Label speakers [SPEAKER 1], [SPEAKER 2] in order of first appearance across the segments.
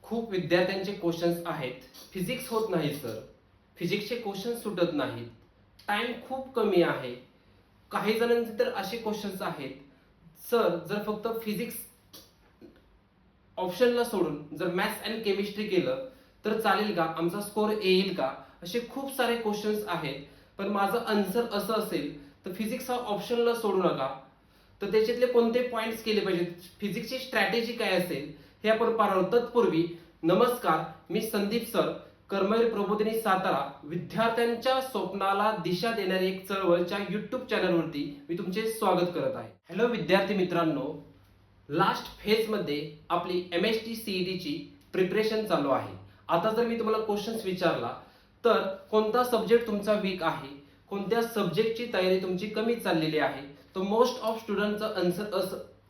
[SPEAKER 1] खूप विद्यार्थ्यांचे क्वेश्चन्स आहेत. फिजिक्स होत नाही सर, फिजिक्सचे क्वेश्चन्स सुटत नाहीत, टाइम खूप कमी आहे. काही जणांचे तर असे क्वेश्चन्स आहेत, सर जर फक्त फिजिक्स ऑप्शनला सोडून जर मॅथ्स अँड केमिस्ट्री केलं तर चालेल का, आमचा स्कोर येईल का? असे खूप सारे क्वेश्चन्स आहेत. पण माझं आन्सर असं असेल तर फिजिक्स हा ऑप्शनला सोडू नका. तर त्याच्यातले कोणते पॉइंट्स केले पाहिजेत, फिजिक्सची स्ट्रॅटेजी काय असेल हे आपण पाहणार आहोत. तत्पूर्वी नमस्कार, मी संदीप सर, कर्मवीर प्रबोधिनी सातारा, विद्यार्थ्यांच्या स्वप्नाला दिशा देणारी एक चळवळच्या युट्यूब चॅनलवरती मी तुमचे स्वागत करत आहे. हॅलो विद्यार्थी मित्रांनो, लास्ट फेज मध्ये आपली MST CET ची प्रिपरेशन चालू आहे. आता जर मी तुम्हाला क्वेश्चन्स विचारला तर कोणता सब्जेक्ट तुमचा वीक आहे, कोणत्या सब्जेक्टची तयारी तुमची कमी चाललेली आहे, तर मोस्ट ऑफ स्टुडंटचं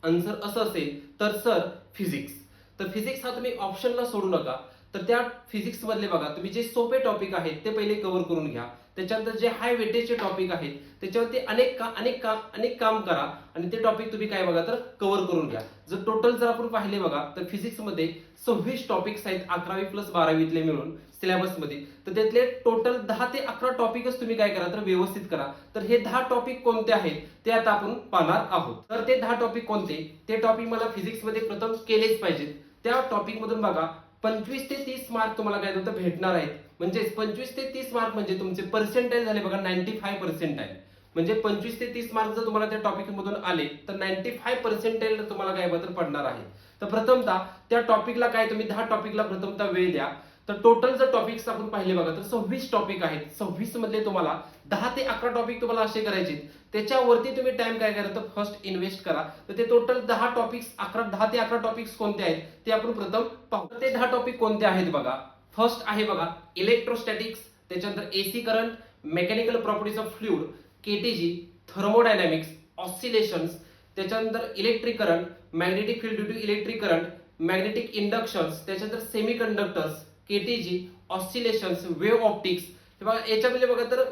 [SPEAKER 1] आन्सर असं असेल तर सर फिजिक्स. तर फिजिक्स हा तुम्ही ऑप्शनला सोडू नका. तर त्या फिजिक्स मधले बघा, तुम्ही जे सोपे टॉपिक आहेत ते पहिले कव्हर करून घ्या. त्याच्यानंतर जे हाय वेटेजचे टॉपिक आहेत त्याच्यावरती अनेक काम करा आणि ते टॉपिक तुम्ही काय बघा तर कव्हर करून घ्या. जर टोटल जर आपण पाहिले बघा तर फिजिक्स मध्ये 26 टॉपिक्स आहेत 11वी प्लस 12वीतले मिळून सिलेबस मध्ये. तर त्यातले टोटल 10 ते 11 टॉपिकच तुम्ही काय करा तर व्यवस्थित करा. तर हे 10 टॉपिक कोणते आहेत ते आता आपण पाहणार आहोत. तर ते 10 टॉपिक कोणते, ते टॉपिक मला फिजिक्स मध्ये प्रथम केलेच पाहिजेत. त्या टॉपिक मधून बघा 25 ते 30 मार्क तुम्हाला काय होतं भेटणार आहेत. म्हणजे 25 ते 30 मार्क म्हणजे तुमचे पर्सेंटाईल झाले बघा 95 पर्सेंटाईल. म्हणजे 25 ते 30 मार्क जर तुम्हाला त्या टॉपिक मधून आले तर 95 पर्सेंटाईल तुम्हाला काय बदल पडणार आहे. तर प्रथमतः त्या टॉपिकला काय, तुम्ही 10 टॉपिकला प्रथमतः वेळ द्या. तर टोटल जर टॉपिक्स आपण पाहिले बघा तर 26 टॉपिक आहेत. 26 मधले तुम्हाला 10 ते 11 टॉपिक तुम्हाला असे करायचे, त्याच्यावरती तुम्ही टाइम काय करा तर फर्स्ट इन्व्हेस्ट करा. तर ते टोटल 10 टॉपिक्स 10 ते 11 टॉपिक्स कोणते आहेत ते आपण प्रथम पाहू. ते 10 टॉपिक कोणते आहेत बघा. फर्स्ट आहे बघा इलेक्ट्रोस्टॅटिक्स, त्याच्यानंतर AC current, mechanical properties of fluid, KTG, thermodynamics, oscillations, त्याच्यानंतर electric current, magnetic field due to electric current, magnetic inductions, त्याच्यानंतर semiconductors, KTG, oscillations, wave optics. बघा याच्यामध्ये बघा तर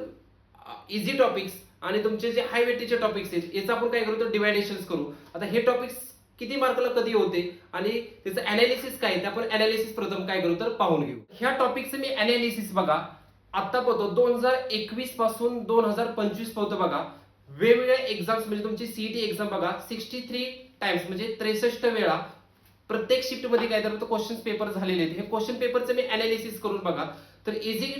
[SPEAKER 1] इझी टॉपिक्स आणि तुमचे जे हाय वेटेजचे टॉपिक्स आहेत याचं आपण काय करू तर डिवायडेशन्स करू. आता हे टॉपिक्स किती मार्कला कधी होते आणि त्याचं अनालिसिस काय ते आपण अनालिसिस प्रथम काय करू तर पाहून घेऊ. ह्या टॉपिकचं मी अनालिसिस बघा आता पाहतो 2021 पासून 2025 पाहतो बघा. वेगवेगळ्या एक्झाम्स म्हणजे तुमची CET एक्झाम बघा 63 टाइम्स म्हणजे 63 वेळा प्रत्येक शिफ्ट मध्ये काय तर क्वेश्चन पेपर झालेले आहेत. हे क्वेश्चन पेपरचं मी अनालिसिस करून बघा तर इझी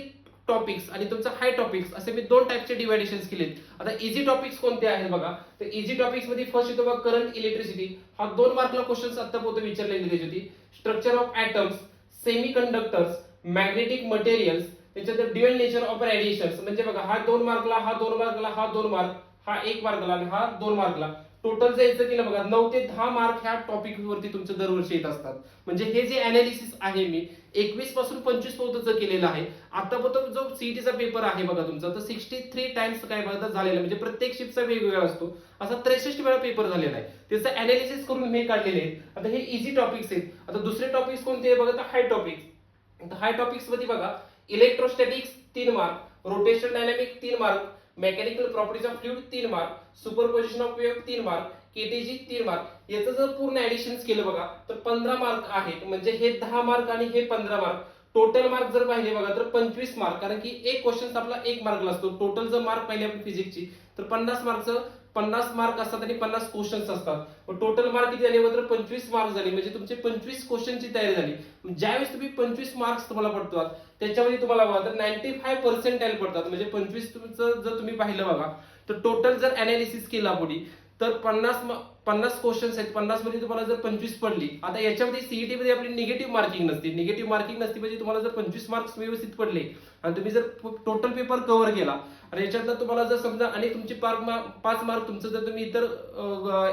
[SPEAKER 1] टॉपिक्स आणि तुमचं हाय टॉपिक्स असे मी दोन टाइपचे डिवायडेशन्स केलेत. आता इझी टॉपिक्स कोणते आहेत बघा. तर इझी टॉपिक्स मध्ये फर्स्ट येतो बघा करंट इलेक्ट्रिसिटी. हा 2 मार्कला क्वेश्चन आता पोहोच विचारलेली त्याची होती. Structure of atoms, semi conductors, magnetic materials, त्याच्यानंतर ड्युअल नेचर ऑफ रेडिएशन्स. म्हणजे बघा हा 2 मार्कला, हा 2 मार्कला, हा 2 मार्क, हा 1 मार्कला आणि हा 2 मार्कला. टोटल जायचं केलं बघा 9 ते 10 मार्क ह्या टॉपिक वरती तुमचे दरवर्षी येत असतात. म्हणजे हे जे अनालिसिस आहे मी 21 पासून 25 पर्यंतच केलेलं आहे. आतापर्यंत जो CETचा पेपर आहे बघा तुमचा तर 63 टाइम्स काय बघा झालेला, म्हणजे प्रत्येक शिफ्टचा वेगवेगळा असतो. असा 63 वेळा पेपर झालेला आहे. त्याचं अनालिसिस करून मी काढलेले आहे. आता हे इझी टॉपिक्स आहेत. आता दुसरे टॉपिक्स कोणते बघा तर हाय टॉपिक्स. हाय टॉपिक्स मध्ये बघा electrostatics 3 mark, rotational dynamic 3 mark, mechanical properties of fluid 3 mark, superposition of wave 3 mark, KTG 3 mark. याचं जर पूर्ण ऍडिशन केलं बघा तर 15 मार्क आहेत. म्हणजे हे 10 मार्क आणि हे 15 मार्क. टोटल मार्क जर पाहिले बघा तर 25 मार्क, कारण की एक क्वेश्चन आपला 1 मार्कला असतो. टोटल जर मार्क पाहिले आपण फिजिक्सची तर 50 मार्क असतात आणि 50 क्वेश्चन्स असतात. टोटल मार्क किती झाले तर 25 मार्क झाले. म्हणजे तुमचे 25 क्वेश्चनची तयारी झाली. ज्यावेळेस तुम्ही 25 मार्क्स तुम्हाला पडतात त्याच्यामध्ये तुम्हाला बघा तर 95 पर्सेंटाईल पडतात. म्हणजे 25 तुमचं जर तुम्ही पाहिलं बघा तर टोटल जर अनालिसिस केला पुढे तर 50 क्वेश्चन्स आहेत. 50 मध्ये तुम्हाला जर 25 पडली. आता याच्यामध्ये CET मध्ये आपली निगेटिव्ह मार्किंग नसते. निगेटिव्ह मार्किंग नसते म्हणजे तुम्हाला जर 25 मार्क्स व्यवस्थित पडले आणि तुम्ही जर टोटल पेपर कव्हर केला आणि याच्यातनं तुम्हाला जर समजा आणि तुमचे 5 मार्क तुमचं जर तुम्ही इतर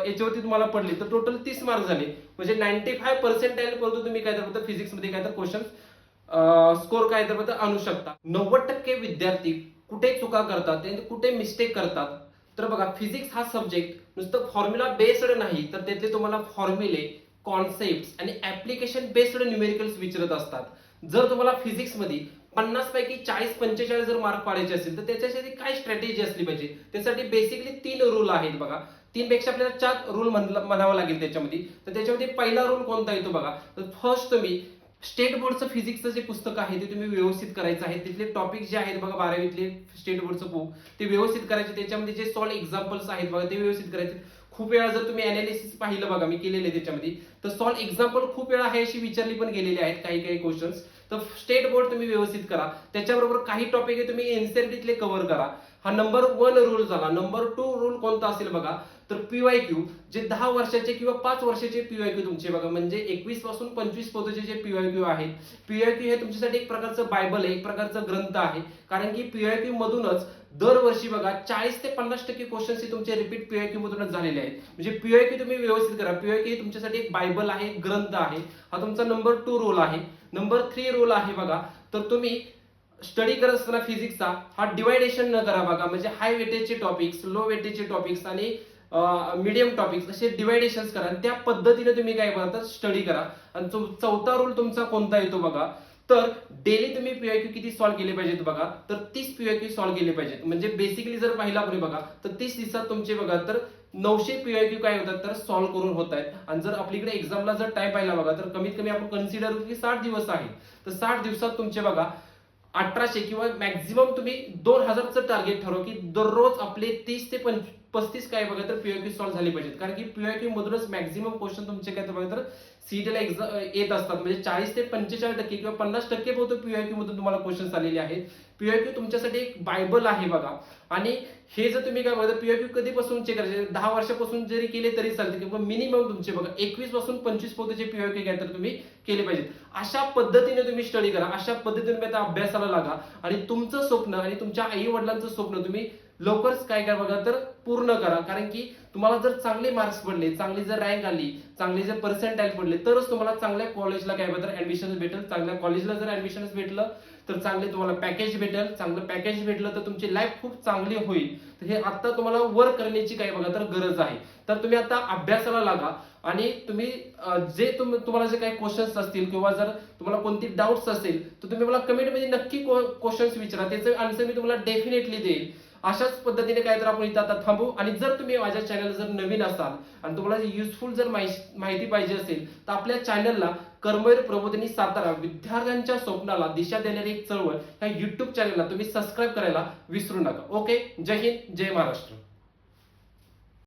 [SPEAKER 1] याच्यावरती तुम्हाला पडले तर टोटल 30 मार्क झाले. म्हणजे 95 पर्सेंटाईल पर्यंत तुम्ही काय तर फिजिक्स मध्ये काय तर क्वेश्चन स्कोर काय तर आणू शकता. 90% विद्यार्थी कुठे चुका करतात, कुठे मिस्टेक करतात. तर बघा फिजिक्स हा सब्जेक्ट नुसतं फॉर्म्युला बेस्ड नाही तर त्यातले तुम्हाला फॉर्म्युले, कॉन्सेप्ट आणि ऍप्लिकेशन बेस्ड न्यूमेरिकल्स विचारत असतात. जर तुम्हाला फिजिक्स मध्ये 50 पैकी 40-45 जर मार्क पाडायचे असेल तर त्याच्यासाठी काय स्ट्रॅटेजी असली पाहिजे. त्यासाठी बेसिकली 3 रूल आहेत बघा. 3 पेक्षा आपल्याला 4 रूल म्हणावा लागेल त्याच्यामध्ये. तर त्याच्यामध्ये पहिला रूल कोणता येतो बघा तर फर्स्ट तुम्ही स्टेट बोर्डचं फिजिक्सचं जे पुस्तक आहे ते तुम्ही व्यवस्थित करायचं आहे. तिथले टॉपिक जे आहेत बघा 12वीतले स्टेट बोर्डचं बुक ते व्यवस्थित करायचे. त्याच्यामध्ये जे सॉल्व एक्झाम्पल्स आहेत बघा ते व्यवस्थित करायचे. खूप वेळा जर तुम्ही अनालिसिस पाहिलं बघा मी केलेलं आहे त्याच्यामध्ये, तर सॉल्व एक्झाम्पल खूप वेळा आहे अशी विचारली पण गेलेली आहेत काही काही क्वेश्चन्स. तर स्टेट बोर्ड तुम्ही व्यवस्थित करा. त्याच्याबरोबर काही टॉपिक आहे तुम्ही एनसीईआरटीतले कव्हर करा. हा नंबर 1 रूल झाला. नंबर 2 रूल कोणता असेल बघा, तर पीवायक्यू जे 10 वर्षाचे किंवा 5 वर्षाचे पीवायक्यू तुमचे बघा, म्हणजे 21 पासून 25 पद्धतीचे जे पीवायक्यू आहेत. पीवायक्यू हे तुमच्यासाठी एक प्रकारचं बायबल आहे, एक प्रकारचा ग्रंथ आहे. कारण की पीवायक्यू मधूनच दरवर्षी बघा 40 ते 50% क्वेश्चन्स हे तुमचे रिपीट पीवायक्यू मधूनच झालेले आहेत. म्हणजे पीवायक्यू तुम्ही व्यवस्थित करा. पीवायक्यू तुमच्यासाठी एक बायबल आहे, एक ग्रंथ आहे. हा तुमचा नंबर 2 रोल आहे. नंबर 3 रोल आहे बघा, तर तुम्ही स्टडी करत असताना फिजिक्सचा हा डिवायडेशन न करा बघा. म्हणजे हाय वेटेजचे टॉपिक्स, लो वेटेजचे टॉपिक्स आणि मीडियम टॉपिक्स असे डिवायडेशन्स करा आणि त्या पद्धतीने तुम्ही काय करा तर स्टडी करा. आणि चौथा रूल तुमचा कोणता येतो बघा, तर डेली तुम्ही पीवायक्यू किती सॉल्व्ह केले पाहिजेत बघा, तर 30 पीवायक्यू सॉल्व्ह केले पाहिजेत. म्हणजे बेसिकली जर पाहिला आपण बघा तर 30 दिवसात तुमचे बघा तर 900 पीवायक्यू काय होतात तर सॉल्व्ह करून होत आहेत. आणि जर आपल्याकडे एक्झामला जर टाइम पाहिला बघा तर कमीत कमी आपण कन्सिडर करू की 60 दिवस आहे. तर 60 दिवसात तुमचे बघा 1800 किंवा मॅक्झिमम तुम्ही 2000चं टार्गेट ठरवा की दररोज आपले 30 ते 35 काय बघा तर पीवायक्यू सॉल्व्ह झाले पाहिजेत. कारण की पीवायक्यू मधूनच मॅक्झिमम क्वेश्चन तुमचे काय बघा तर सीईटीला एक्झाम येत असतात. म्हणजे 40 ते 45% किंवा 50% बहुतेक पीवायक्यू मधून तुम्हाला क्वेश्चन्स आलेले आहेत. पीवायक्यू तुमच्यासाठी एक बायबल आहे बघा. आणि हे जर तुम्ही काय बघा पीवायक्यू कधीपासून चेक करायचे, 10 वर्षापासून जरी केले तरी चालते, किंवा मिनिमम तुमचे बघा 21 पासून 25 पर्यंतचे पीवायक्यू काय तर तुम्ही केले पाहिजेत. अशा पद्धतीने तुम्ही स्टडी करा. अशा पद्धतीने तुम्ही आता अभ्यासाला लागा आणि तुमचं स्वप्न आणि तुमच्या आई वडिलांचं स्वप्न तुम्ही लवकरच काय करा बघा तर पूर्ण करा. कारण की तुम्हाला जर चांगले मार्क्स पडले, चांगली जर रँक आली, चांगले जर पर्सेंटाइल पडले, तरच तुम्हाला चांगल्या कॉलेजला काय बघा तर ऍडमिशन भेटेल. चांगल्या कॉलेजला जर ऍडमिशन भेटलं तर चांगले तुम्हाला पॅकेज भेटेल. चांगलं पॅकेज भेटलं तर तुमची लाईफ खूप चांगली होईल. तर हे आता तुम्हाला वर्क करण्याची काय बघा तर गरज आहे. तर तुम्ही आता अभ्यासाला लागा आणि तुम्ही जे तुम्हाला जे काही क्वेश्चन्स असतील किंवा जर तुम्हाला कोणती डाऊट्स असेल तर तुम्ही मला कमेंटमध्ये नक्की क्वेश्चन्स विचारा. त्याचं आन्सर मी तुम्हाला डेफिनेटली देईल. अशाच पद्धतीने काय तर आपण इथं आता थांबू. आणि जर तुम्ही माझ्या चॅनल जर नवीन असाल आणि तुम्हाला युजफुल जर माहिती पाहिजे असेल तर आपल्या चॅनलला कर्मवीर प्रबोधिनी सातारा विद्यार्थ्यांच्या स्वप्नाला दिशा देणारी एक चळवळ या युट्यूब चॅनलला तुम्ही सबस्क्राईब करायला विसरू नका. ओके, जय हिंद, जय महाराष्ट्र.